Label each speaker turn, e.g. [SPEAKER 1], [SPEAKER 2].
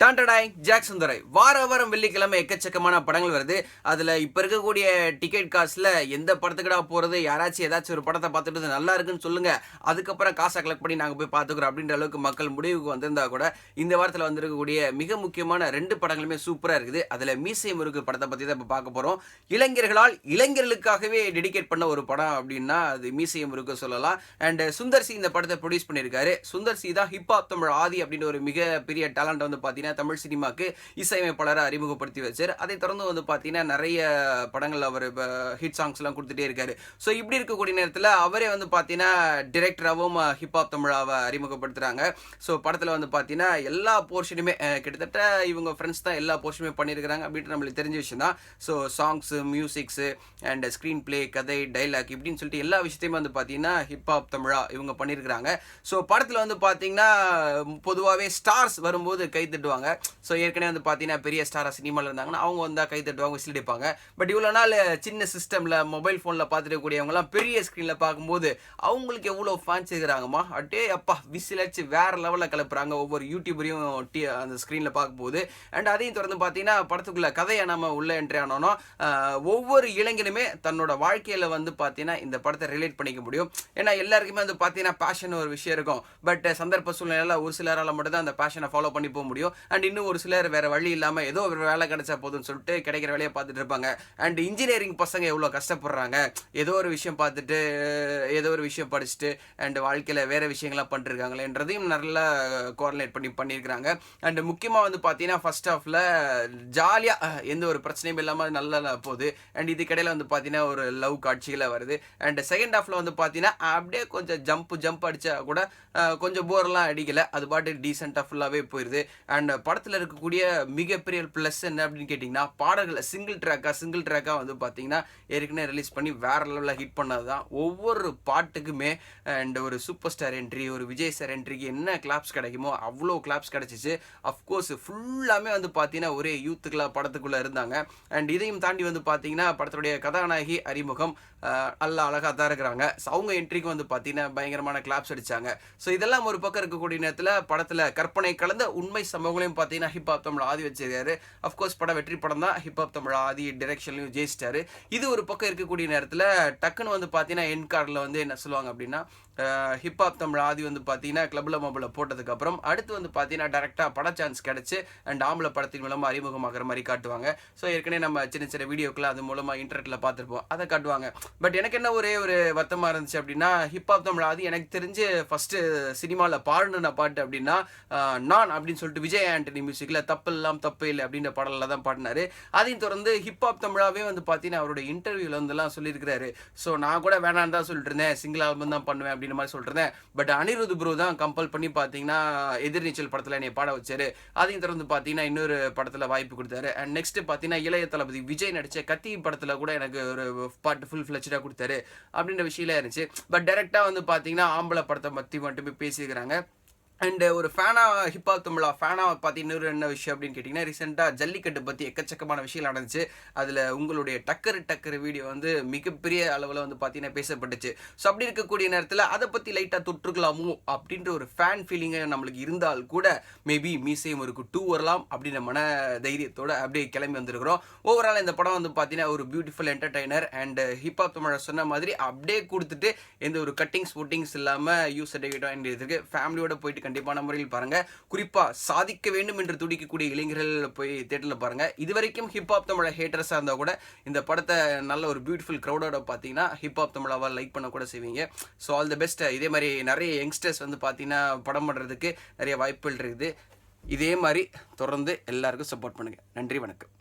[SPEAKER 1] டாண்டடாய் jack சுந்தரை வாரம் வெள்ளிக்கிழமை எக்கச்சக்கமான படங்கள் வருது. அதில் இப்போ இருக்கக்கூடிய டிக்கெட் காசில் எந்த படத்துக்குடா போகிறது, யாராச்சும் ஏதாச்சும் ஒரு படத்தை பார்த்துட்டு நல்லா இருக்குன்னு சொல்லுங்கள், அதுக்கப்புறம் காசை கலெக்ட் பண்ணி நாங்கள் போய் பார்த்துக்குறோம் அப்படின்ற அளவுக்கு மக்கள் முடிவுக்கு வந்திருந்தா கூட இந்த வாரத்தில் வந்திருக்கக்கூடிய மிக முக்கியமான 2 படங்களுமே சூப்பராக இருக்குது. அதில் மீசை முருகு படத்தை பற்றி தான் இப்போ பார்க்க போகிறோம். இளைஞர்களால் இளைஞர்களுக்காகவே டெடிகேட் பண்ண ஒரு படம் அப்படின்னா அது மீசை முருகு சொல்லலாம். அண்ட் சுந்தர் சி இந்த படத்தை ப்ரொடியூஸ் பண்ணியிருக்காரு. சுந்தர் சி தான் ஹிப்ஹாப் தமிழ் ஆதி அப்படின்ற ஒரு மிகப்பெரிய டேலண்ட் வந்து பார்த்தீங்கன்னா தமிழ் சினிமாக்கு இசையமைப்பாளரை அறிமுகப்படுத்தி வச்சார். அதை தொடர்ந்து வந்து பார்த்தீங்கன்னா நிறைய படங்கள் அவர் ஹிட் சாங்ஸ் எல்லாம் கொடுத்துட்டே இருக்காரு. ஸோ இப்படி இருக்கக்கூடிய நேரத்தில் அவரே வந்து பார்த்தீங்கன்னா டிரெக்டராகவும் ஹிப்ஹாப் தமிழாவை அறிமுகப்படுத்துறாங்க. ஸோ படத்தில் வந்து பார்த்தீங்கன்னா எல்லா போர்ஷனுமே கிட்டத்தட்ட இவங்க ஃப்ரெண்ட்ஸ் தான் எல்லா போர்ஷனுமே பண்ணியிருக்கிறாங்க அப்படின்ட்டு நம்மளுக்கு தெரிஞ்ச விஷயம் தான். So songs, musics and screen play, கதை, டைலாக் இப்படின்னு சொல்லிட்டு எல்லா விஷயத்தையுமே வந்து பார்த்தீங்கன்னா ஹிப்ஹாப் தமிழா இவங்க பண்ணியிருக்கிறாங்க. ஸோ படத்தில் வந்து பார்த்தீங்கன்னா பொதுவாகவே ஸ்டார்ஸ் வரும்போது கை தட்டுவாங்க. ஸோ ஏற்கனவே வந்து பார்த்தீங்கன்னா பெரிய ஸ்டாராக சினிமாவில் இருந்தாங்கன்னா அவங்க வந்தால் கை தட்டுவாங்க, விசில் அடிப்பாங்க. பட் இவ்வளோ நாள் சின்ன சிஸ்டமில் மொபைல் ஃபோனில் பார்த்துருக்கக்கூடியவங்களாம் பெரிய ஸ்க்ரீனில் பார்க்கும்போது அவங்களுக்கு எவ்வளோ ஃபேன்ஸ் இருக்கிறாங்கம்மா, அப்படியே அப்பா விசில் அடிச்சு வேறு லெவலில் கிளப்புறாங்க ஒவ்வொரு யூடியூபரையும் அந்த ஸ்க்ரீனில் பார்க்கும்போது. அண்ட் அதையும் தொடர்ந்து பார்த்தீங்கன்னா படத்துக்குள்ள கதையை நம்ம உள்ளே என்ட்ரி ஆனோன்னா ஒவ்வொரு இளைஞனுமே தன்னோட வாழ்க்கையில் வந்து பார்த்தீங்கன்னா இந்த படத்தை ரிலேட் பண்ணிக்க முடியும். ஏன்னா எல்லாருக்குமே வந்து பார்த்தீங்கன்னா பேஷன் ஒரு விஷயம் இருக்கும். பட் சந்தர்ப்ப சூழ்நிலையில் ஒரு சிலரால் மட்டும் தான் அந்த பேஷனை ஃபாலோ பண்ணி போக முடியும். அண்ட் இன்னும் ஒரு சிலர் வேற வழி இல்லாமல் ஏதோ ஒரு வேலை கிடைச்சா போதும்னு சொல்லிட்டு கிடைக்கிற வேலையை பார்த்துட்டு இருப்பாங்க. அண்ட் இன்ஜினியரிங் பசங்க எவ்வளோ கஷ்டப்படுறாங்க, ஏதோ ஒரு விஷயம் பார்த்துட்டு ஏதோ ஒரு விஷயம் படிச்சுட்டு அண்ட் வாழ்க்கையில் வேற விஷயங்கள்லாம் பண்ணிருக்காங்களேன்றதையும் நல்லா கோஆர்டினேட் பண்ணியிருக்கிறாங்க. அண்ட் முக்கியமாக வந்து பார்த்தீங்கன்னா ஃபர்ஸ்ட் ஹாஃபில் ஜாலியாக எந்த ஒரு பிரச்சனையும் இல்லாமல் நல்லா போகுது. அண்ட் இதுக்கிடையில் வந்து பார்த்தீங்கன்னா ஒரு லவ் காட்சிகளை வருது. அண்ட் செகண்ட் ஹாஃபில் வந்து பார்த்தீங்கன்னா அப்படியே கொஞ்சம் ஜம்ப் அடித்தா கூட கொஞ்சம் போரெல்லாம் அடிக்கலை, அது பாட்டு டீசெண்டாக ஃபுல்லாகவே போயிடுது. அண்ட் படத்தில் இருக்கக்கூடிய மிகப்பெரிய ப்ளஸ் என்ன அப்படின்னு கேட்டிங்கன்னா பாடல்களை சிங்கிள் ட்ராக்காக வந்து பார்த்தீங்கன்னா ஏற்கனவே ரிலீஸ் பண்ணி வேறு லெவலில் ஹிட் பண்ணது தான். ஒவ்வொரு பாட்டுக்குமே அண்ட் ஒரு சூப்பர் ஸ்டார் என்ட்ரி, ஒரு விஜய் சார் என்ட்ரிக்கு என்ன கிளாப்ஸ் கிடைக்குமோ அவ்வளோ கிளாப்ஸ் கிடச்சிச்சு. அஃப்கோர்ஸ் ஃபுல்லாமே வந்து பார்த்தீங்கன்னா ஒரே யூத்துக்கெலாம் படத்துக்குள்ளே இருந்தாங்க. அண்ட் இதையும் தாண்டி வந்து பார்த்தீங்கன்னா படத்துடைய கதாநாயகி அறிமுகம் நல்லா அழகாக தான் இருக்கிறாங்க. ஸோ அவங்க என்ட்ரிக்கு வந்து பார்த்தீங்கன்னா பயங்கரமான கிளாப்ஸ் அடித்தாங்க. ஸோ இதெல்லாம் ஒரு பக்கம் இருக்கக்கூடிய நேரத்தில் படத்தில் கற்பனை கலந்த உண்மை சம்பவங்களையும் பார்த்தீங்கன்னா ஹிப்ஹாப் தமிழ் ஆதி வச்சிருக்காரு. அஃப்கோர்ஸ் படம் வெற்றி படம் தான். ஹிப்ஹாப் தமிழ் ஆதி டைரக்ஷன்லையும் ஜெயிச்சிட்டாரு. இது ஒரு பக்கம் இருக்கக்கூடிய நேரத்தில் டக்குன்னு வந்து பார்த்தீங்கன்னா என் கார்டில் வந்து என்ன சொல்லுவாங்க அப்படின்னா ஹிப்ஹாப் தமிழ் ஆதி வந்து பார்த்தீங்கன்னா கிளப்ல மொபைல போட்டதுக்கப்புறம் அடுத்து வந்து பார்த்தீங்கன்னா டேரெக்டாக பட சான்ஸ் கிடச்சி அண்ட் ஆம்பளை படத்தின் மூலமாக அறிமுகமாகிற மாதிரி காட்டுவாங்க. ஸோ ஏற்கனவே நம்ம சின்ன வீடியோக்கெலாம் அது மூலமாக இன்டர்நெட்டில் பார்த்துருப்போம், அதை காட்டுவாங்க. பட் எனக்கு என்ன ஒரே ஒரு வருத்தமாக இருந்துச்சு அப்படின்னா ஹிப்ஹாப் தமிழ் ஆதி எனக்கு தெரிஞ்சு ஃபஸ்ட்டு சினிமாவில் பாடின பாட்டு அப்படின்னா நான் அப்படின்னு சொல்லிட்டு விஜய் ஆண்டனி மியூசிக்கில் தப்பு இல்லை அப்படின்ற பாடலில் தான் பாடினாரு. அதையும் தொடர்ந்து ஹிப்ஹாப் தமிழாவே வந்து பார்த்தீங்கன்னா அவருடைய இன்டர்வியூவில் வந்துலாம் சொல்லியிருக்கிறாரு. ஸோ நான் கூட வேணான்னு தான் சொல்லிட்டு இருந்தேன், சிங்கிள் ஆல்பம் தான் பண்ணுவேன் அப்படின்ற மாதிரி சொல்லிட்டு. பட் அனிருத் ப்ரோ தான் கம்பல் பண்ணி பார்த்தீங்கன்னா எதிர்நீச்சல் படத்தில் என்னை பாட வச்சாரு. அதையும் தொடர்ந்து பார்த்தீங்கன்னா இன்னொரு படத்தில் வாய்ப்பு கொடுத்தாரு. அண்ட் நெக்ஸ்ட் பார்த்தீங்கன்னா இளைய தளபதி விஜய் நடித்த கத்தி படத்தில் கூட எனக்கு ஒரு பாட்டு ஃபுல் ஃப்ளெஜ்டாக கொடுத்தாரு அப்படின்ற விஷயம் இருந்துச்சு. பட் டைரெக்டாக வந்து பார்த்தீங்கன்னா ஆம்பளை படத்தை பற்றி மட்டுமே பேசியிருக்கிறாங்க. அண்ட் ஒரு ஹிப்ஹாப் தமிழா ஃபேனாக பார்த்து இன்னொரு என்ன விஷயம் அப்படின்னு கேட்டிங்கன்னா ரீசெண்டாக ஜல்லிக்கட்டு பற்றி எக்கச்சக்கமான விஷயம் நடந்துச்சு. அதில் உங்களுடைய டக்கரு வீடியோ வந்து மிகப்பெரிய அளவில் வந்து பார்த்தீங்கன்னா பேசப்பட்டுச்சு. ஸோ அப்படி இருக்கக்கூடிய நேரத்தில் அதை பற்றி லைட்டாக தொற்றுக்கலாமோ அப்படின்ற ஒரு ஃபேன் ஃபீலிங்கை நம்மளுக்கு இருந்தால் கூட மேபி மீசையும் ஒரு 2 வரலாம் அப்படின்ற மன தைரியத்தோடு அப்படியே கிளம்பி வந்திருக்கிறோம். ஓவரால் இந்த படம் வந்து பார்த்தீங்கன்னா ஒரு பியூட்டிஃபுல் என்டர்டைனர். அண்ட் ஹிப்ஹாப் தமிழை சொன்ன மாதிரி அப்படியே கொடுத்துட்டு எந்த ஒரு கட்டிங்ஸ் இல்லாமல் யூஸ் எடுக்கிட்டோம் ஃபேமிலியோட போயிட்டு கண்டிப்பான முறையில் பாருங்க. குறிப்பா சாதிக்க வேண்டும் என்று துடிக்கக்கூடிய இளைஞர்கள் போய் தியேட்டர்ல பாருங்க. இதுவரைக்கும் ஹிப்ஹாப் தமிழ ஹேட்டர்ஸா இருந்தா கூட இந்த படத்தை நல்ல ஒரு பியூட்டிஃபுல் கிரௌடோட பார்த்தீங்கன்னா ஹிப்ஹாப் தமிழாவை லைக் பண்ண கூட செய்வீங்க. So all the best. இதே மாதிரி நிறைய யங்ஸ்டர்ஸ் வந்து பார்த்தீங்கன்னா படம் பண்ணுறதுக்கு நிறைய வாய்ப்புகள் இருக்குது. இதே மாதிரி தொடர்ந்து எல்லாருக்கும் சப்போர்ட் பண்ணுங்க. நன்றி, வணக்கம்.